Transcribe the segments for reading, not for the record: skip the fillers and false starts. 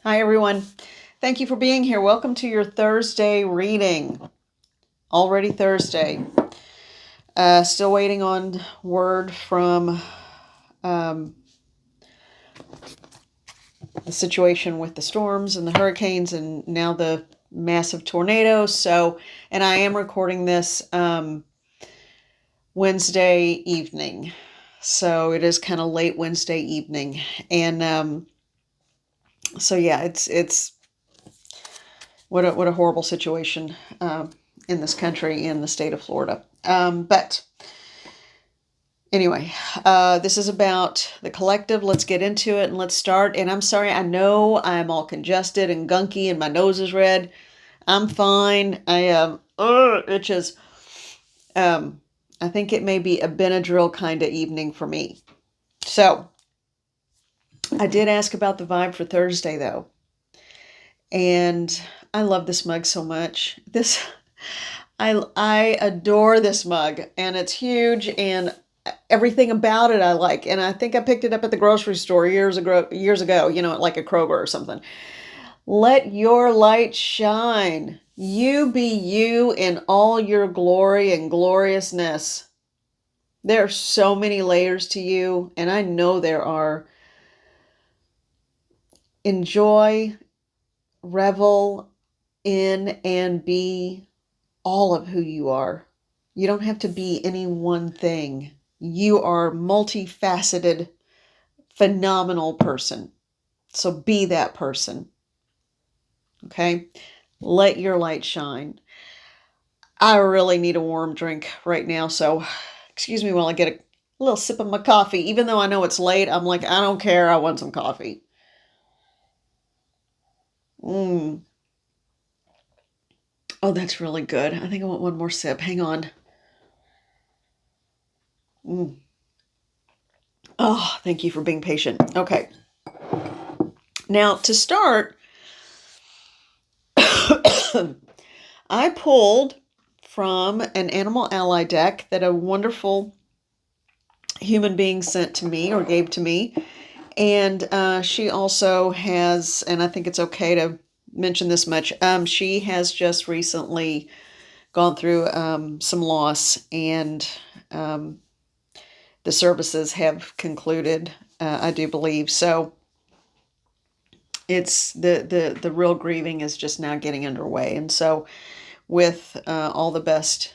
Hi, everyone. Thank you for being here. Welcome to your Thursday reading. Already Thursday. Still waiting on word from um, the situation with the storms and the hurricanes and now the massive tornadoes. And I am recording this Wednesday evening. So it is kind of late Wednesday evening. And yeah, it's what a horrible situation in this country, in the state of Florida. But anyway, this is about the collective. Let's get into it and let's start. And I'm sorry, I know I'm all congested and gunky and my nose is red. I'm fine. I am itches. I think it may be a Benadryl kind of evening for me. So I did ask about the vibe for Thursday though. And I love this mug so much. I adore this mug, and it's huge, and everything about it I like. And I think I picked it up at the grocery store years ago, at like a Kroger or something. Let your light shine. You be you in all your glory and gloriousness. There are so many layers to you, and I know there are. Enjoy, revel in, and be all of who you are. You don't have to be any one thing. You are multifaceted, phenomenal person. So be that person. Okay? Let your light shine. I really need a warm drink right now, so excuse me while I get a little sip of my coffee. Even though I know it's late, I'm like, I don't care. I want some coffee. Mm. Oh, that's really good. I think I want one more sip. Hang on. Mm. Oh, thank you for being patient. Okay. Now, to start, I pulled from an Animal Ally deck that a wonderful human being sent to me or gave to me. And she also has, and I think it's okay to mention this much, she has just recently gone through some loss, and um, the services have concluded, I do believe. So it's the real grieving is just now getting underway. And so with all the best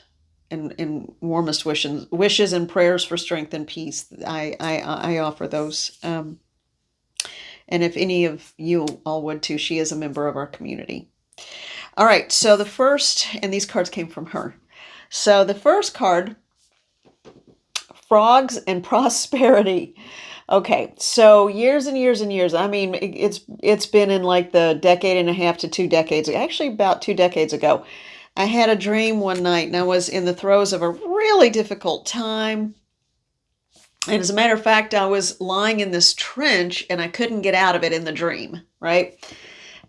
and warmest wishes and prayers for strength and peace, I offer those. And if any of you all would too, she is a member of our community. All right, so the first, and these cards came from her. So the first card, Frogs and Prosperity. Okay, so years and years and years. I mean, it's been in like the decade and a half to 2 decades. Actually, about 2 decades ago, I had a dream one night, and I was in the throes of a really difficult time. And as a matter of fact, I was lying in this trench, and I couldn't get out of it in the dream, right?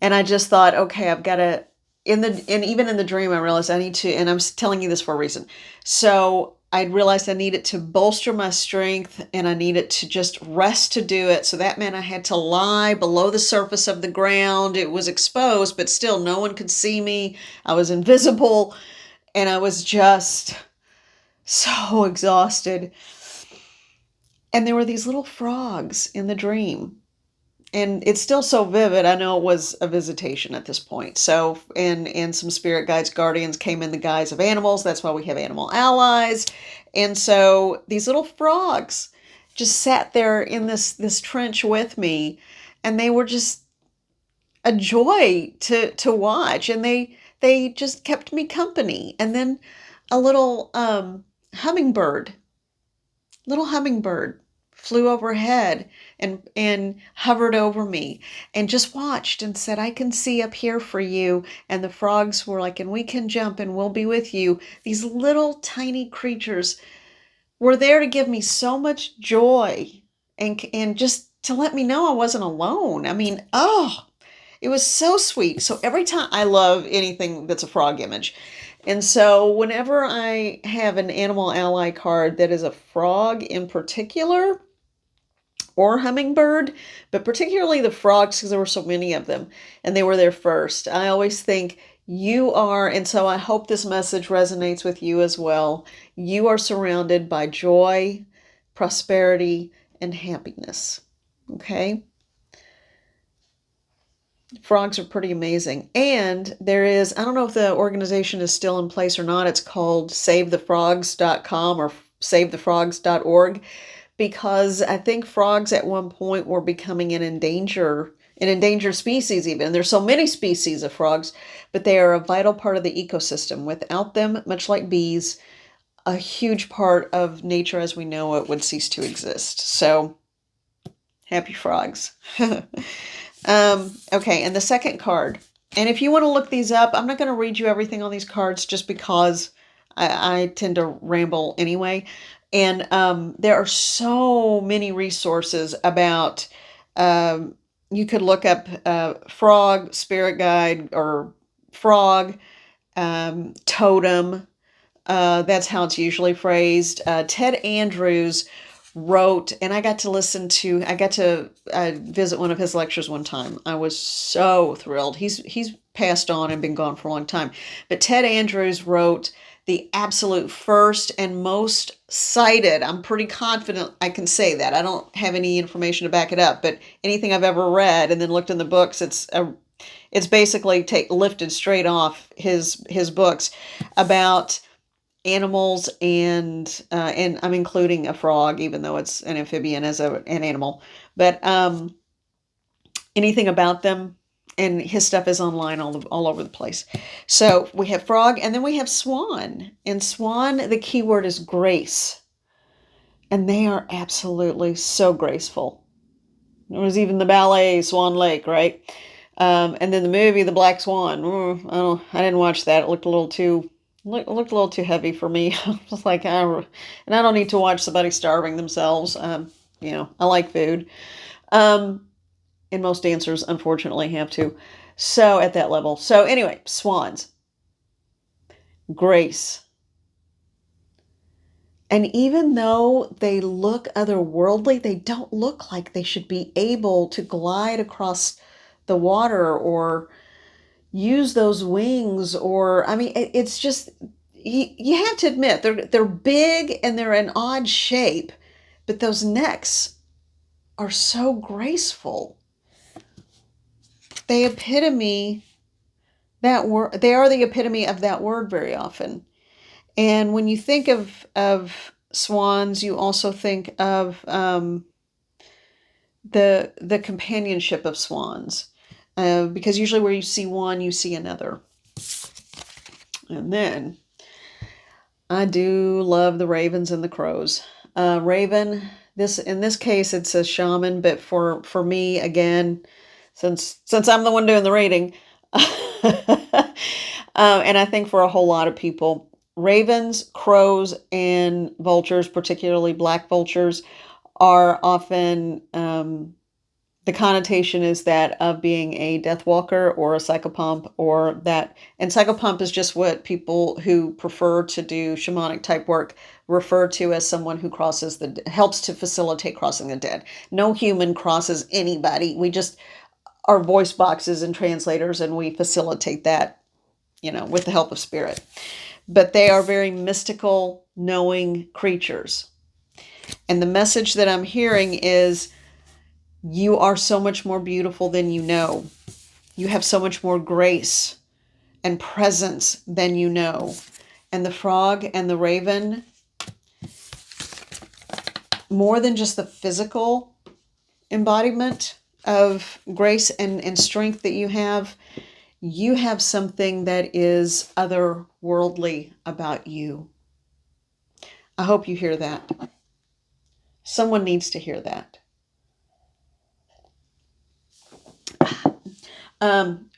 And I just thought, okay, I've got to. And even in the dream, I realized I need to. And I'm telling you this for a reason. So I realized I needed to bolster my strength, and I needed to just rest to do it. So that meant I had to lie below the surface of the ground. It was exposed, but still no one could see me. I was invisible, and I was just so exhausted. And there were these little frogs in the dream. And it's still so vivid. I know it was a visitation at this point. So, and some spirit guides, guardians came in the guise of animals. That's why we have animal allies. And so these little frogs just sat there in this trench with me, and they were just a joy to watch, and they just kept me company. And then a hummingbird little hummingbird flew overhead and hovered over me and just watched and said, I can see up here for you. And the frogs were like, and we can jump and we'll be with you. These little tiny creatures were there to give me so much joy, and just to let me know I wasn't alone. I mean, oh, it was so sweet. So every time, I love anything that's a frog image. And so whenever I have an animal ally card that is a frog in particular, or hummingbird, but particularly the frogs because there were so many of them and they were there first. I always think you are, and so I hope this message resonates with you as well. You are surrounded by joy, prosperity, and happiness. Okay? Frogs are pretty amazing. And there is, I don't know if the organization is still in place or not. It's called SaveTheFrogs.com or SaveTheFrogs.org, because I think frogs at one point were becoming an endangered species even. There's so many species of frogs, but they are a vital part of the ecosystem. Without them, much like bees, a huge part of nature as we know it would cease to exist. So, happy frogs. Okay, and the second card. And if you want to look these up, I'm not going to read you everything on these cards just because I tend to ramble anyway. And there are so many resources about, you could look up frog, spirit guide, or frog, totem. That's how it's usually phrased. Ted Andrews wrote, and I got to visit one of his lectures one time. I was so thrilled. He's passed on and been gone for a long time. But Ted Andrews wrote the absolute first and most cited. I'm pretty confident I can say that. I don't have any information to back it up, but anything I've ever read and then looked in the books, it's basically lifted straight off his books about animals, and I'm including a frog, even though it's an amphibian as an animal. But anything about them, and his stuff is online all over the place. So we have frog, and then we have swan. And swan, the key word is grace. And they are absolutely so graceful. There was even the ballet Swan Lake, right? And then the movie The Black Swan. I didn't watch that. It looked a little too heavy for me. I was like, and I don't need to watch somebody starving themselves. I like food. And most dancers, unfortunately, have to. So at that level. So anyway, swans. Grace. And even though they look otherworldly, they don't look like they should be able to glide across the water or use those wings, or it's just, you have to admit they're big and they're an odd shape, but those necks are so graceful. They are the epitome of that word very often. And when you think of swans, you also think of the companionship of swans. Because usually where you see one, you see another. And then I do love the ravens and the crows. Raven, in this case, it's a shaman, but for me, again, since I'm the one doing the reading, and I think for a whole lot of people, ravens, crows, and vultures, particularly black vultures, are often, the connotation is that of being a death walker or a psychopomp, or that, and psychopomp is just what people who prefer to do shamanic type work refer to as someone who helps to facilitate crossing the dead. No human crosses anybody. We just are voice boxes and translators, and we facilitate that, with the help of spirit. But they are very mystical, knowing creatures. And the message that I'm hearing is, you are so much more beautiful than you know. You have so much more grace and presence than you know. And the frog and the raven, more than just the physical embodiment of grace and strength that you have something that is otherworldly about you. I hope you hear that. Someone needs to hear that.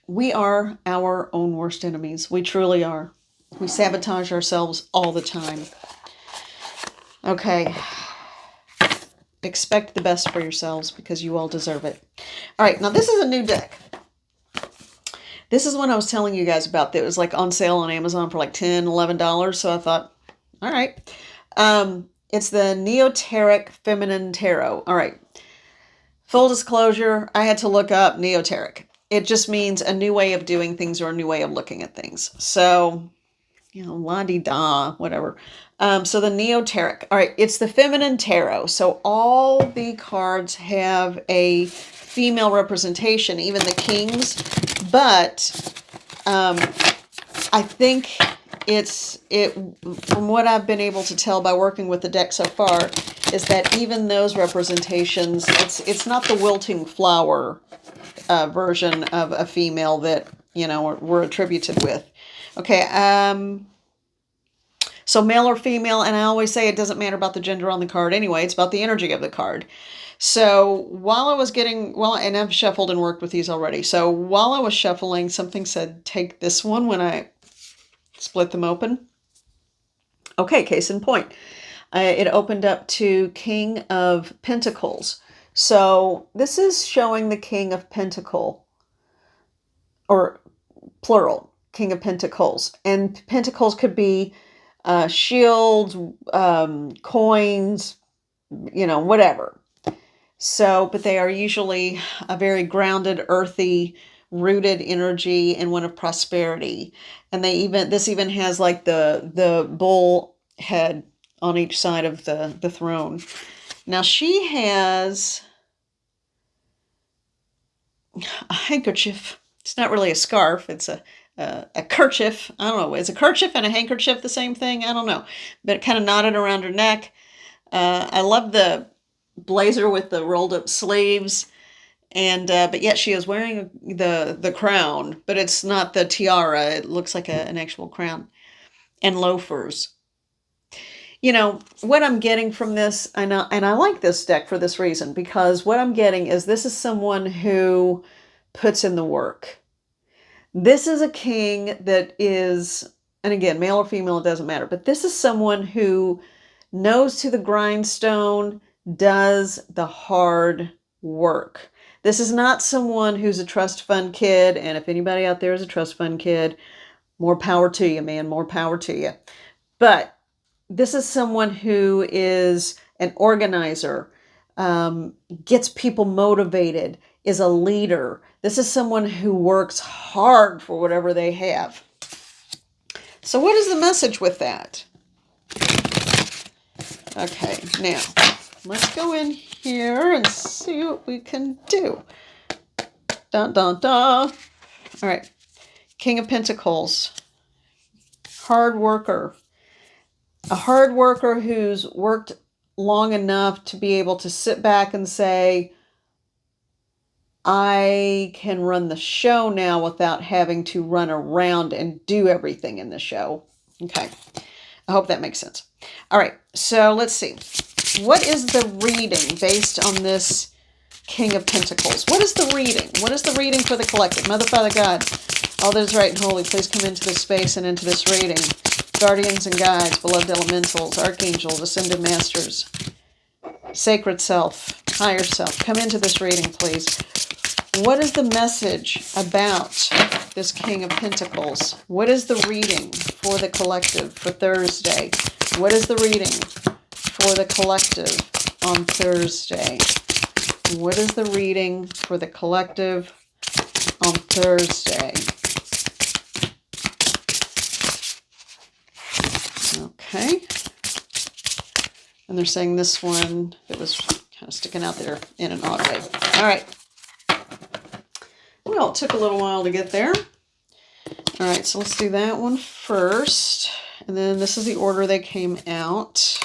We are our own worst enemies. We truly are. We sabotage ourselves all the time. Okay. Expect the best for yourselves because you all deserve it. All right, now this is a new deck. This is one I was telling you guys about that was like on sale on Amazon for like $10, $11. So I thought, all right. It's the Neoteric Feminine Tarot. All right. Full disclosure, I had to look up neoteric. It just means a new way of doing things or a new way of looking at things. So, la-di-da, whatever. So the neoteric. All right, it's the feminine tarot. So all the cards have a female representation, even the kings. But I think it from what I've been able to tell by working with the deck so far is that even those representations, it's not the wilting flower version of a female that we're attributed with. Okay, so male or female, and I always say it doesn't matter about the gender on the card anyway. It's about the energy of the card. So while I was and I've shuffled and worked with these already. So while I was shuffling, something said take this one when I split them open. Okay, case in point. It opened up to King of Pentacles. So this is showing the King of Pentacle, or plural, King of Pentacles. And pentacles could be shields, coins, whatever. So, but they are usually a very grounded, earthy, rooted energy and one of prosperity. And this even has like the bull head on each side of the throne. Now she has a handkerchief. It's not really a scarf. It's a kerchief. I don't know. Is a kerchief and a handkerchief the same thing? I don't know. But it kind of knotted around her neck. I love the blazer with the rolled up sleeves. And but yet she is wearing the crown, but it's not the tiara. It looks like an actual crown. And loafers. What I'm getting from this, and I like this deck for this reason, because what I'm getting is this is someone who puts in the work. This is a king that is, and again, male or female, it doesn't matter, but this is someone who knows to the grindstone, does the hard work. This is not someone who's a trust fund kid, and if anybody out there is a trust fund kid, more power to you, man, more power to you. But this is someone who is an organizer, gets people motivated, is a leader. This is someone who works hard for whatever they have. So what is the message with that? Okay, now let's go in here and see what we can do. Dun, dun, dun. All right, King of Pentacles, hard worker. A hard worker who's worked long enough to be able to sit back and say, I can run the show now without having to run around and do everything in the show. Okay, I hope that makes sense. All right, so let's see. What is the reading based on this King of Pentacles? What is the reading? What is the reading for the collective? Mother, Father, God, all that is right and holy, please come into this space and into this reading. Guardians and guides, beloved elementals, archangels, ascended masters, sacred self, higher self, come into this reading, please. What is the message about this King of Pentacles? What is the reading for the collective for Thursday? What is the reading for the collective on Thursday? What is the reading for the collective on Thursday? Okay. And they're saying this one, it was kind of sticking out there in an odd way. All right. Well, it took a little while to get there. All right, so let's do that one first. And then this is the order they came out.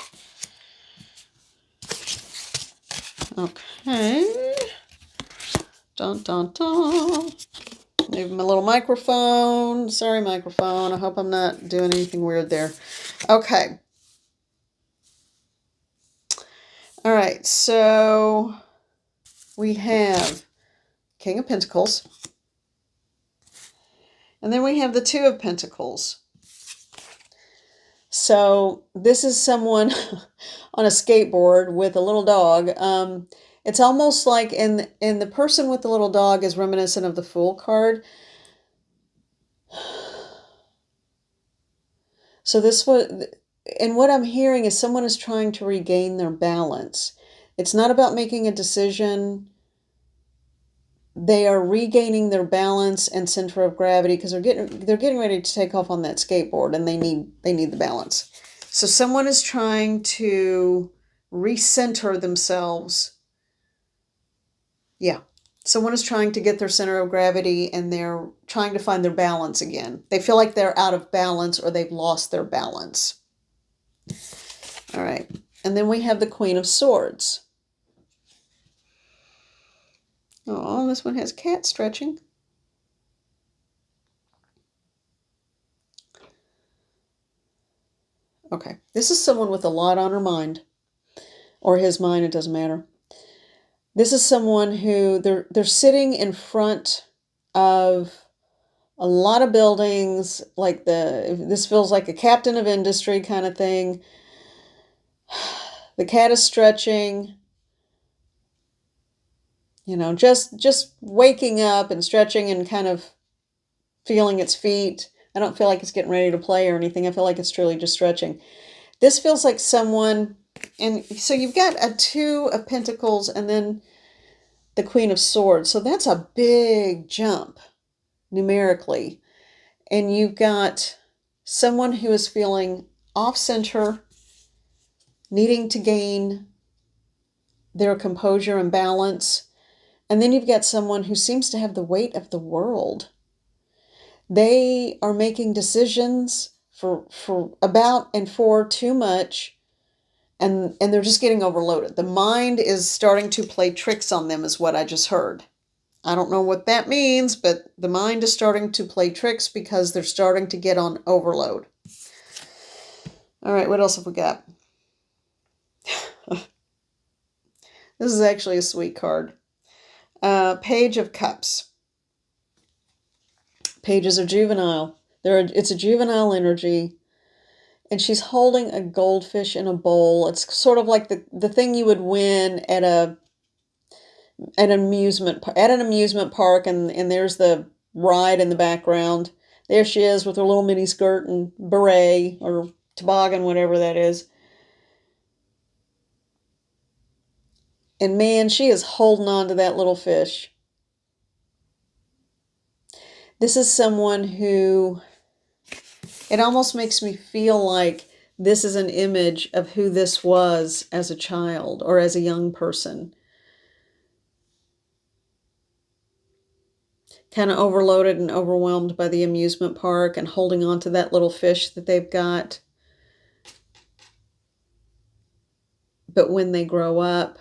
Okay. Dun, dun, dun. Maybe my little microphone. Sorry, microphone. I hope I'm not doing anything weird there. Okay. All right, so we have King of Pentacles. And then we have the Two of Pentacles. So this is someone on a skateboard with a little dog. It's almost like in the person with the little dog is reminiscent of the Fool card. So this was, and what I'm hearing is someone is trying to regain their balance. It's not about making a decision. They are regaining their balance and center of gravity because they're getting ready to take off on that skateboard, and they need the balance. So someone is trying to recenter themselves. Yeah. Someone is trying to get their center of gravity, and they're trying to find their balance again. They feel like they're out of balance or they've lost their balance. All right. And then we have the Queen of Swords. Oh, this one has cat stretching. Okay. This is someone with a lot on her mind, or his mind, it doesn't matter. This is someone who they're sitting in front of a lot of buildings, like this feels like a captain of industry kind of thing. The cat is stretching, just waking up and stretching and kind of feeling its feet. I don't feel like it's getting ready to play or anything. I feel like it's truly just stretching. This feels like someone, and so you've got a Two of Pentacles and then the Queen of Swords. So that's a big jump numerically. And you've got someone who is feeling off center, needing to gain their composure and balance. And then you've got someone who seems to have the weight of the world. They are making decisions for about and for too much, and they're just getting overloaded. The mind is starting to play tricks on them, is what I just heard. I don't know what that means, but the mind is starting to play tricks because they're starting to get on overload. All right, what else have we got? This is actually a sweet card. Page of Cups. Pages are juvenile. It's a juvenile energy, and she's holding a goldfish in a bowl. It's sort of like the thing you would win at an amusement park, and there's the ride in the background. There she is with her little mini skirt and beret or toboggan, whatever that is. And man, she is holding on to that little fish. This is someone who, it almost makes me feel like this is an image of who this was as a child or as a young person. Kind of overloaded and overwhelmed by the amusement park and holding on to that little fish that they've got. But when they grow up,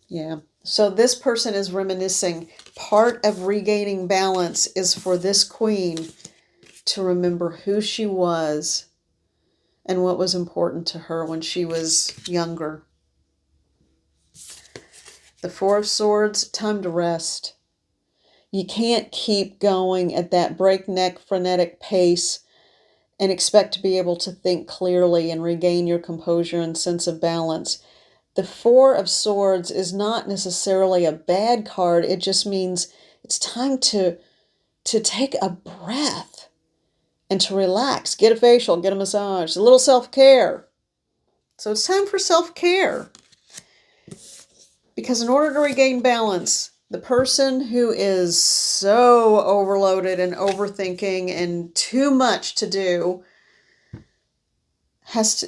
yeah. So this person is reminiscing. Part of regaining balance is for this queen to remember who she was and what was important to her when she was younger. The Four of Swords, time to rest. You can't keep going at that breakneck, frenetic pace and expect to be able to think clearly and regain your composure and sense of balance. The Four of Swords is not necessarily a bad card. It just means it's time to take a breath and to relax. Get a facial, get a massage, a little self-care. So it's time for self-care. Because in order to regain balance, the person who is so overloaded and overthinking and too much to do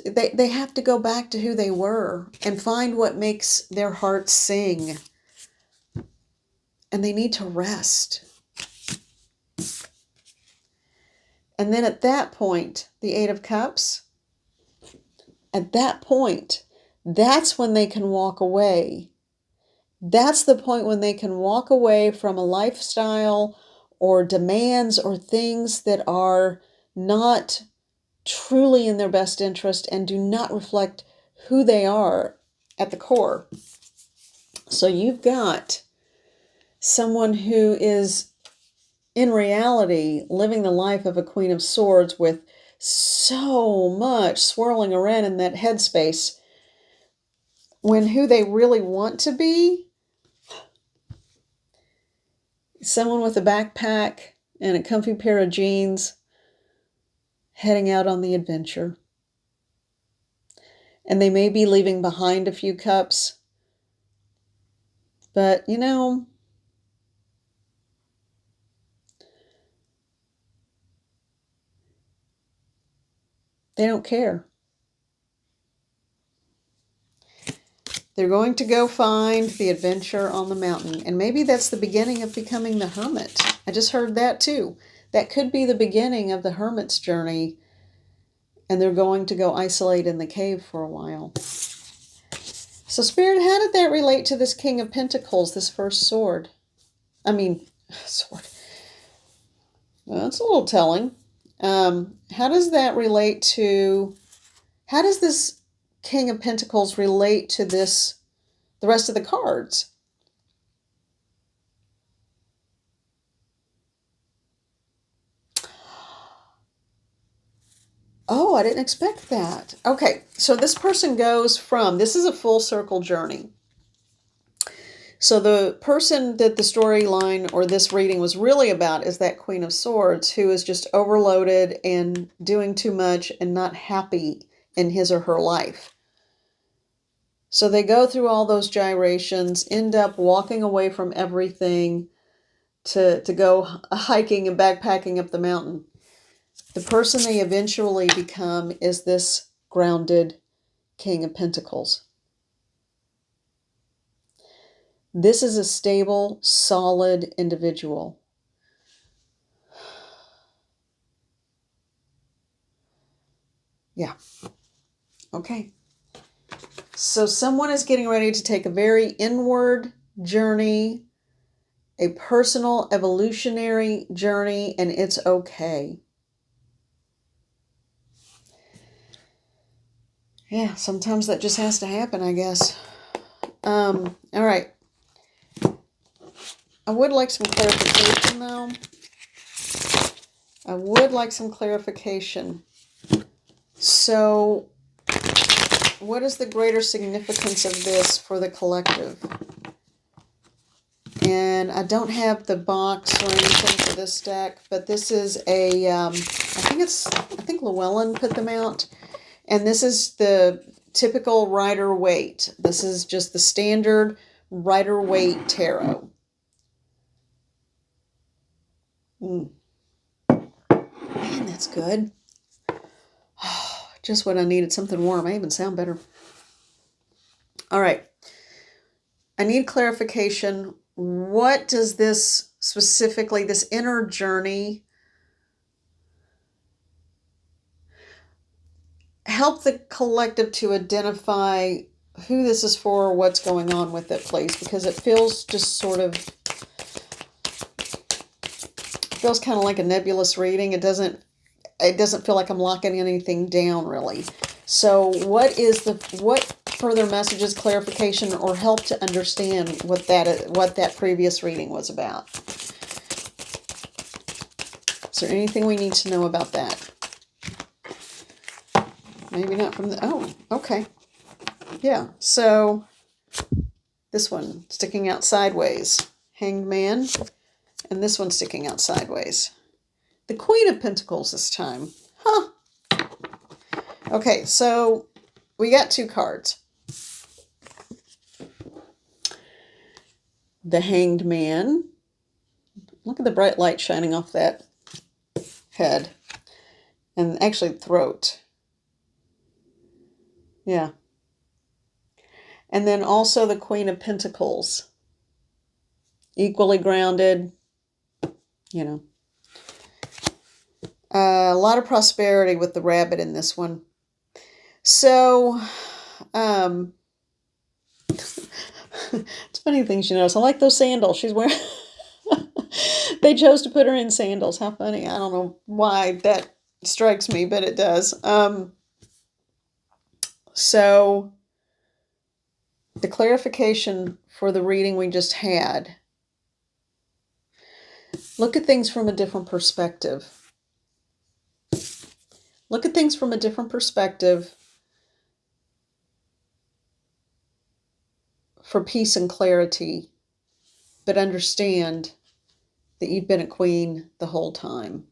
they have to go back to who they were and find what makes their heart sing. And they need to rest. And then at that point, the Eight of Cups, at that point, that's when they can walk away. That's the point when they can walk away from a lifestyle or demands or things that are not truly in their best interest and do not reflect who they are at the core. So you've got someone who is in reality living the life of a Queen of Swords with so much swirling around in that headspace, when who they really want to be, someone with a backpack and a comfy pair of jeans heading out on the adventure. And they may be leaving behind a few cups, but They don't care. They're going to go find the adventure on the mountain. And maybe that's the beginning of becoming the hermit. I just heard that too. That could be the beginning of the hermit's journey. And they're going to go isolate in the cave for a while. So, Spirit, how did that relate to this King of Pentacles, this first sword? Sword. Well, that's a little telling. How does that relate to... How does this King of Pentacles relate to the rest of the cards? Oh, I didn't expect that. Okay, so this person goes from... This is a full circle journey. So the person that the storyline or this reading was really about is that Queen of Swords, who is just overloaded and doing too much and not happy in his or her life. So they go through all those gyrations, end up walking away from everything to go hiking and backpacking up the mountain. The person they eventually become is this grounded King of Pentacles. This is a stable, solid individual. Yeah. Okay. So someone is getting ready to take a very inward journey, a personal evolutionary journey, and it's okay. Yeah, sometimes that just has to happen, I guess. All right. I would like some clarification, though. I would like some clarification. So, what is the greater significance of this for the collective? And I don't have the box or anything for this deck, but this is I think Llewellyn put them out. And this is the typical Rider-Waite. This is just the standard Rider-Waite tarot. Man, that's good. Just what I needed, something warm. I even sound better. All right. I need clarification. What does this specifically, this inner journey, help the collective to identify who this is for or what's going on with it, please? Because it feels just sort of... feels kind of like a nebulous reading. It doesn't feel like I'm locking anything down, really. So what further messages, clarification, or help to understand what that previous reading was about? Is there anything we need to know about that? Maybe not from the... Oh, okay. Yeah, so this one sticking out sideways. Hanged Man. And this one sticking out sideways. The Queen of Pentacles this time. Huh. Okay, so we got two cards. The Hanged Man. Look at the bright light shining off that head. And actually throat. Yeah. And then also the Queen of Pentacles. Equally grounded. You know. A lot of prosperity with the rabbit in this one. So, it's funny things you notice. I like those sandals she's wearing. They chose to put her in sandals. How funny. I don't know why that strikes me, but it does. So, the clarification for the reading we just had. Look at things from a different perspective. Look at things from a different perspective for peace and clarity, but understand that you've been a queen the whole time.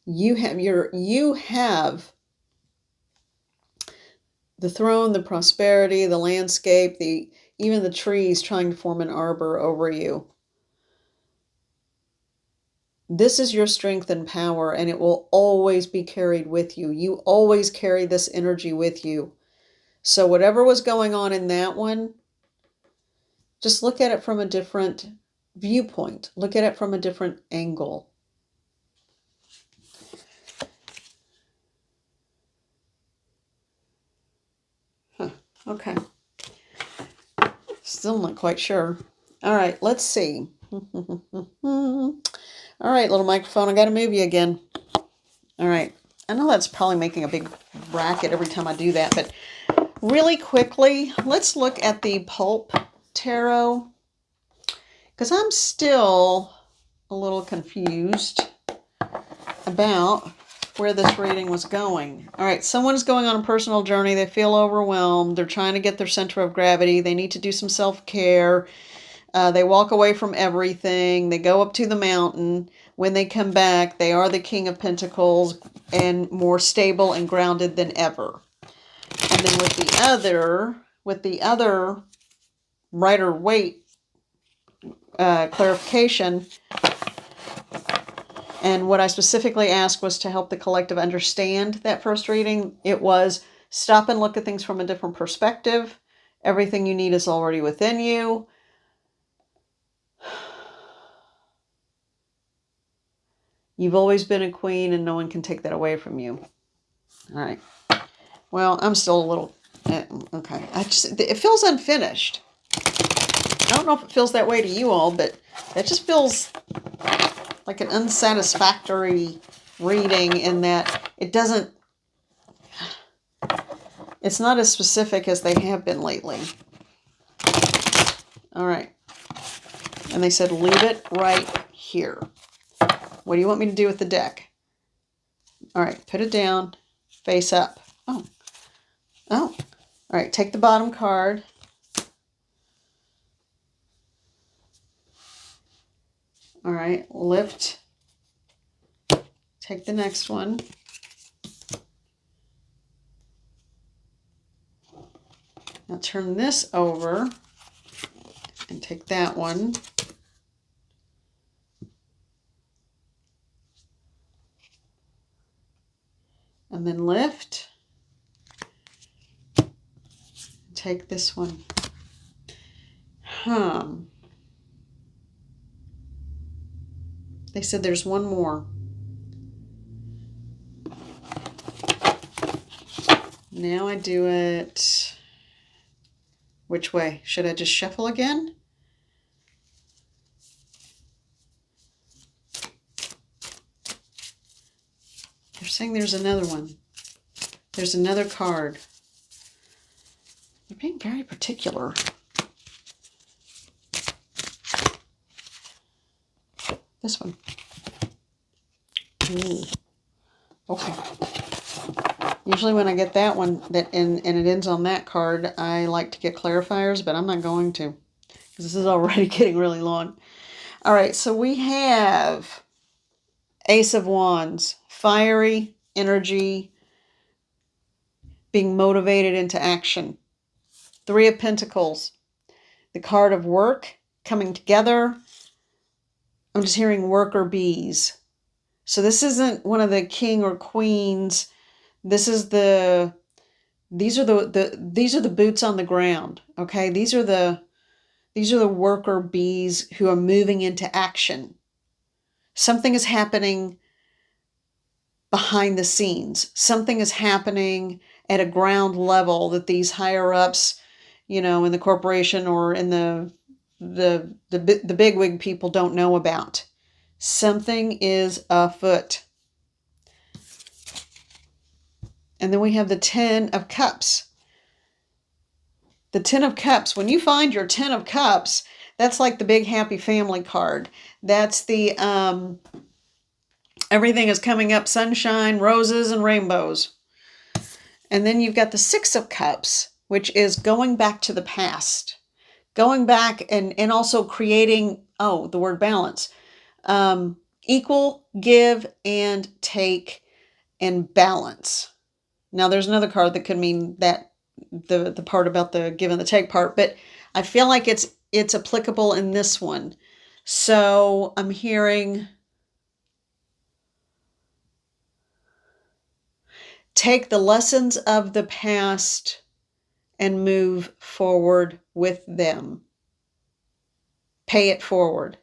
You have the throne, the prosperity, the landscape, even the trees trying to form an arbor over you. This is your strength and power, and it will always be carried with you. You always carry this energy with you. So whatever was going on in that one, just look at it from a different viewpoint. Look at it from a different angle. Huh. Okay. Still not quite sure. All right, let's see. All right, little microphone, I got to move you again. All right. I know that's probably making a big racket every time I do that, but really quickly, let's look at the Pulp Tarot, because I'm still a little confused about where this reading was going. All right, someone's going on a personal journey. They feel overwhelmed. They're trying to get their center of gravity. They need to do some self-care. They walk away from everything. They go up to the mountain. When they come back, they are the King of Pentacles and more stable and grounded than ever. And then with the other Rider-Waite clarification, and what I specifically asked was to help the collective understand that first reading. It was stop and look at things from a different perspective. Everything you need is already within you. You've always been a queen and no one can take that away from you. All right. Well, I'm still a little, okay. It feels unfinished. I don't know if it feels that way to you all, but it just feels like an unsatisfactory reading in that it's not as specific as they have been lately. All right. And they said, leave it right here. What do you want me to do with the deck? All right, put it down, face up. Oh. All right, take the bottom card. All right, lift. Take the next one. Now turn this over and take that one. And then lift. Take this one. They said there's one more. Now I do it. Which way? Should I just shuffle again? They're saying there's another one. There's another card. They're being very particular. This one. Ooh. Okay. Usually when I get that one and it ends on that card, I like to get clarifiers, but I'm not going to because this is already getting really long. All right, so we have Ace of Wands, fiery energy, being motivated into action. Three of Pentacles, the card of work, coming together. I'm just hearing worker bees. So this isn't one of the king or queens. This is these are the boots on the ground. Okay, these are the worker bees who are moving into action. Something is happening behind the scenes. Something is happening at a ground level that these higher ups, in the corporation or in the bigwig people don't know about. Something is afoot. And then we have the Ten of Cups. The Ten of Cups, when you find your Ten of Cups, that's like the big happy family card. That's the everything is coming up, sunshine, roses, and rainbows. And then you've got the Six of Cups, which is going back to the past. Going back and also creating, the word balance. Equal, give, and take, and balance. Now, there's another card that could mean that the part about the give and the take part, but I feel like it's applicable in this one. So I'm hearing Take the lessons of the past and move forward with them. Pay it forward.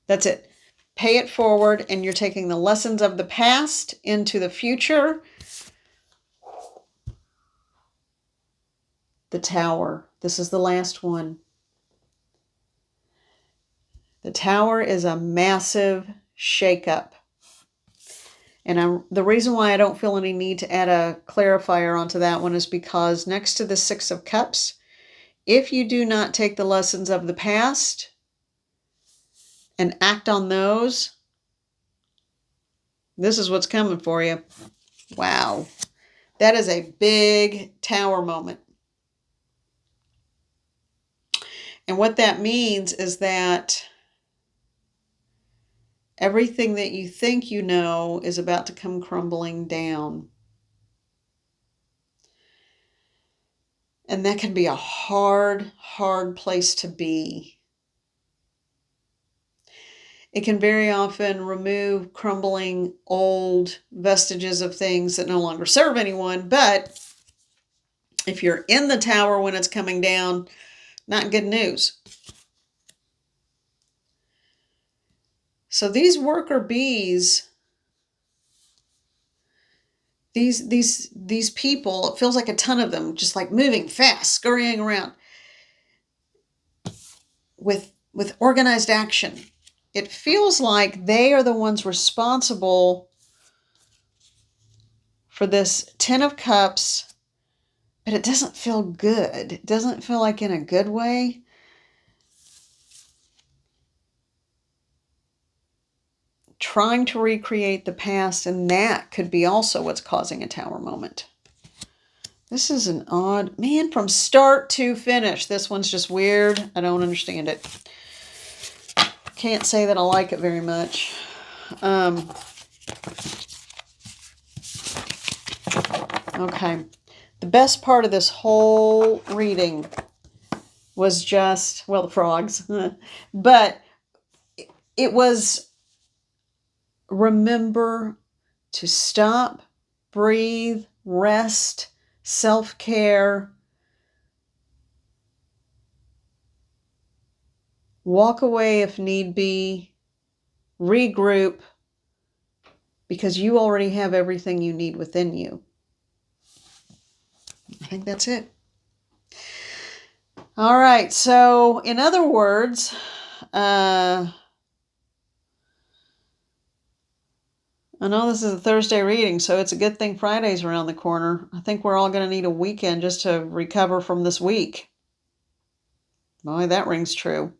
That's it. Pay it forward, and you're taking the lessons of the past into the future. The Tower. This is the last one. The Tower is a massive shakeup. And the reason why I don't feel any need to add a clarifier onto that one is because next to the Six of Cups, if you do not take the lessons of the past and act on those, this is what's coming for you. Wow. That is a big Tower moment. And what that means is that everything that you think you know is about to come crumbling down. And that can be a hard, hard place to be. It can very often remove crumbling old vestiges of things that no longer serve anyone. But if you're in the tower when it's coming down, not good news. So these worker bees, these people, it feels like a ton of them, just like moving fast, scurrying around with organized action. It feels like they are the ones responsible for this Ten of Cups, but it doesn't feel good. It doesn't feel like in a good way. Trying to recreate the past, and that could be also what's causing a Tower moment. This is an odd, man, from start to finish. This one's just weird. I don't understand it. Can't say that I like it very much. Okay. The best part of this whole reading was just, well, the frogs. But it was, remember to stop, breathe, rest, self-care. Walk away if need be. Regroup, because you already have everything you need within you. I think that's it. All right. So, in other words, I know this is a Thursday reading, so it's a good thing Friday's around the corner. I think we're all going to need a weekend just to recover from this week. Boy, that rings true.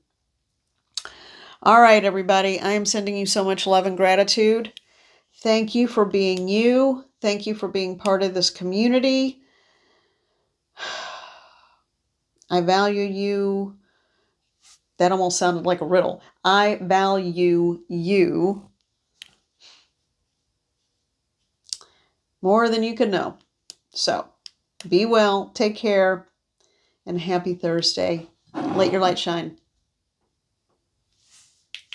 All right, everybody. I am sending you so much love and gratitude. Thank you for being you. Thank you for being part of this community. I value you. That almost sounded like a riddle. I value you more than you could know. So, be well, take care, and happy Thursday. Let your light shine.